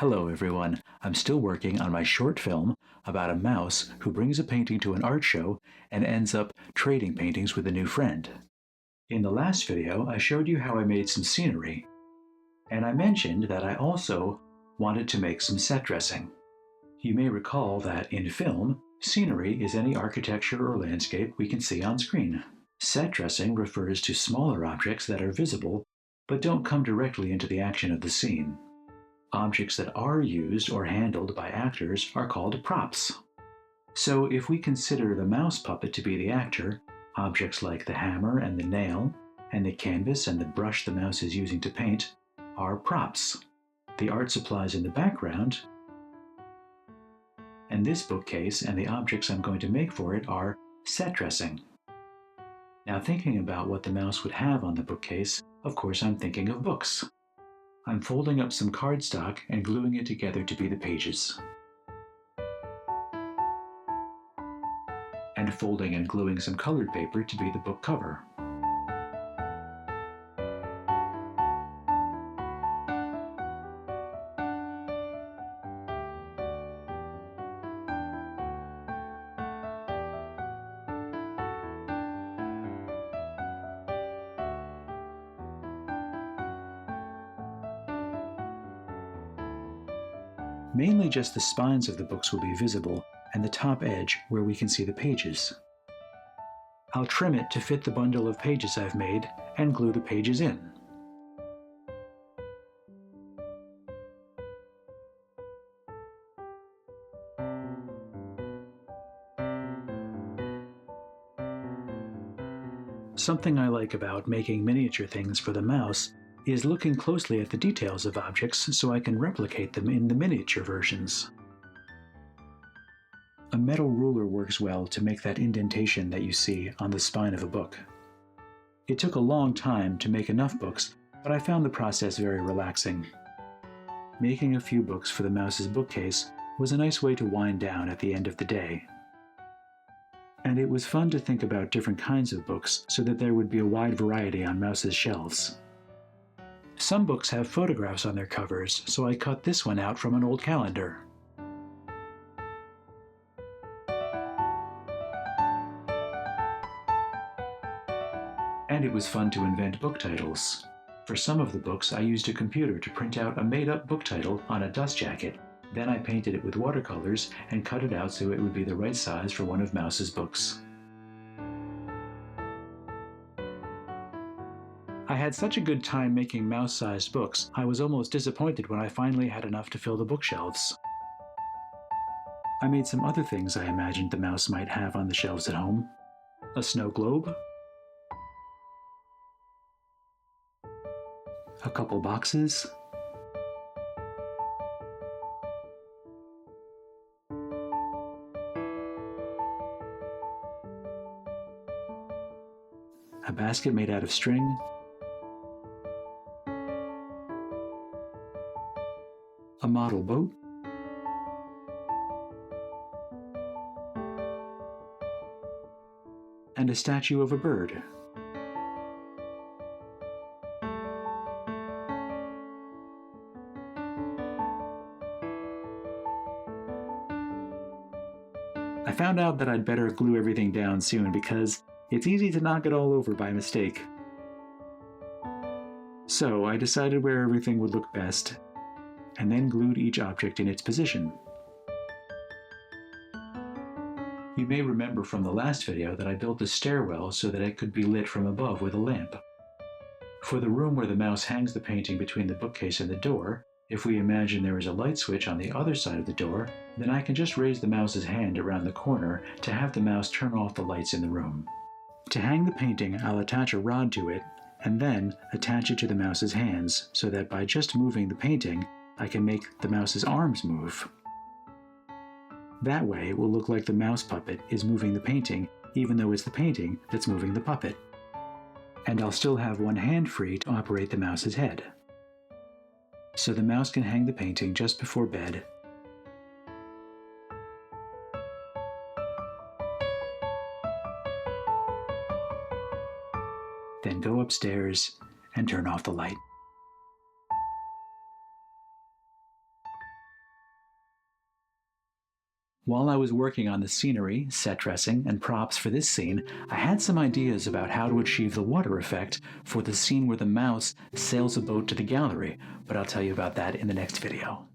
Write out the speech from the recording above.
Hello, everyone. I'm still working on my short film about a mouse who brings a painting to an art show and ends up trading paintings with a new friend. In the last video, I showed you how I made some scenery, and I mentioned that I also wanted to make some set dressing. You may recall that in film, scenery is any architecture or landscape we can see on screen. Set dressing refers to smaller objects that are visible but don't come directly into the action of the scene. Objects that are used or handled by actors are called props. So if we consider the mouse puppet to be the actor, objects like the hammer and the nail, and the canvas and the brush the mouse is using to paint are props. The art supplies in the background, and this bookcase and the objects I'm going to make for it are set dressing. Now, thinking about what the mouse would have on the bookcase, of course I'm thinking of books. I'm folding up some cardstock and gluing it together to be the pages. And folding and gluing some colored paper to be the book cover. Mainly just the spines of the books will be visible, and the top edge where we can see the pages. I'll trim it to fit the bundle of pages I've made and glue the pages in. Something I like about making miniature things for the mouse is looking closely at the details of objects so I can replicate them in the miniature versions. A metal ruler works well to make that indentation that you see on the spine of a book. It took a long time to make enough books, but I found the process very relaxing. Making a few books for the mouse's bookcase was a nice way to wind down at the end of the day. And it was fun to think about different kinds of books so that there would be a wide variety on Mouse's shelves. Some books have photographs on their covers, so I cut this one out from an old calendar. And it was fun to invent book titles. For some of the books, I used a computer to print out a made-up book title on a dust jacket. Then I painted it with watercolors and cut it out so it would be the right size for one of Mouse's books. I had such a good time making mouse-sized books, I was almost disappointed when I finally had enough to fill the bookshelves. I made some other things I imagined the mouse might have on the shelves at home. A snow globe, a couple boxes, a basket made out of string, a model boat, and a statue of a bird. I found out that I'd better glue everything down soon because it's easy to knock it all over by mistake. So I decided where everything would look best, and then glued each object in its position. You may remember from the last video that I built a stairwell so that it could be lit from above with a lamp. For the room where the mouse hangs the painting between the bookcase and the door, if we imagine there is a light switch on the other side of the door, then I can just raise the mouse's hand around the corner to have the mouse turn off the lights in the room. To hang the painting, I'll attach a rod to it, and then attach it to the mouse's hands so that by just moving the painting, I can make the mouse's arms move. That way, it will look like the mouse puppet is moving the painting, even though it's the painting that's moving the puppet. And I'll still have one hand free to operate the mouse's head. So the mouse can hang the painting just before bed. Then go upstairs and turn off the light. While I was working on the scenery, set dressing, and props for this scene, I had some ideas about how to achieve the water effect for the scene where the mouse sails a boat to the gallery, but I'll tell you about that in the next video.